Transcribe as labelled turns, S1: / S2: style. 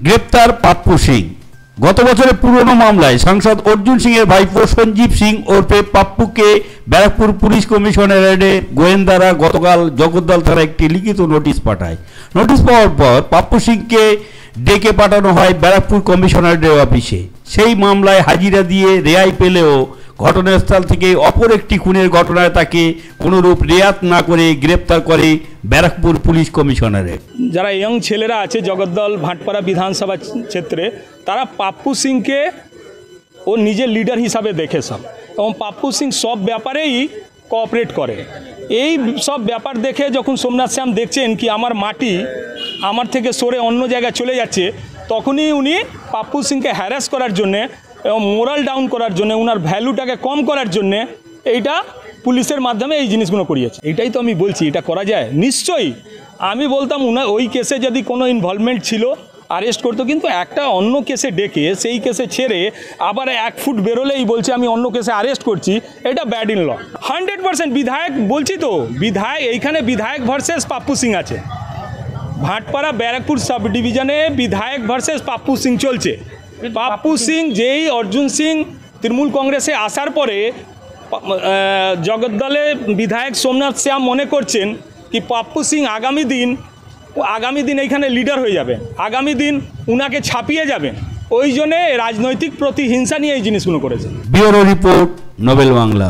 S1: গ্রেপ্তার পাপ্পু সিং। গত বছরের পুরনো মামলায় সাংসদ অর্জুন সিং এর ভাইপো সঞ্জীব সিং ওরফে পাপ্পুকে ব্যারাকপুর পুলিশ কমিশনারেটে গোয়েন্দারা গতকাল জগদ্দল থানায় একটি লিখিত নোটিশ পাঠায়। নোটিশ পাওয়ার পর পাপ্পু সিংকে ডেকে পাঠানো হয় ব্যারাকপুর কমিশনারেটের অফিসে। সেই মামলায় হাজিরা দিয়ে রেহাই পেলেও ঘটনাস্থল থেকে অপর একটি খুনের ঘটনায় তাকে কোনোরূপ রেয়াত না করে গ্রেপ্তার করে ব্যারাকপুর পুলিশ কমিশনারেট।
S2: যারা ইয়ং ছেলেরা আছে জগদ্দল ভাটপাড়া বিধানসভা ক্ষেত্রে, তারা পাপ্পু সিংকে ও নিজের লিডার হিসাবে দেখে সব, এবং পাপ্পু সিং সব ব্যাপারেই কোঅপারেট করে। এই সব ব্যাপার দেখে যখন সোমনাথ শ্যাম দেখছেন কি আমার মাটি আমার থেকে সরে অন্য জায়গায় চলে যাচ্ছে, তখনই উনি পাপ্পু সিংকে হ্যারাস করার জন্যে এবং মোরাল ডাউন করার জন্য, ওনার ভ্যালুটাকে কম করার জন্যে এইটা পুলিশের মাধ্যমে এই জিনিসগুলো করিয়েছে। এটাই তো আমি বলছি, এটা করা যায় নিশ্চয়ই। আমি বলতাম ওই কেসে যদি কোনো ইনভলভমেন্ট ছিল অ্যারেস্ট করতো, কিন্তু একটা অন্য কেসে ডেকে সেই কেসে ছেড়ে আবার 1 ফুট বেরোলেই বলছে আমি অন্য কেসে অ্যারেস্ট করছি, এটা ব্যাড ইন ল। 100% বিধায়ক বলছি তো, বিধায়ক এইখানে বিধায়ক ভার্সেস পাপ্পু সিং আছে। ভাটপাড়া ব্যারাকপুর সাব ডিভিশনে বিধায়ক ভার্সেস পাপ্পু সিং চলছে। পাপ্পু সিং যেই অর্জুন সিং তৃণমূল কংগ্রেসে আসার পরে জগদ্দলে বিধায়ক সোমনাথ শ্যাম মনে করছেন কি পাপ্পু সিং আগামী দিন এইখানে লিডার হয়ে যাবে, আগামী দিন উনাকে ছাপিয়ে যাবেন। ওই জন্যে রাজনৈতিক প্রতিহিংসা নিয়ে এই জিনিসগুলো করেছে।
S1: Bureau report, Nobel Bangla.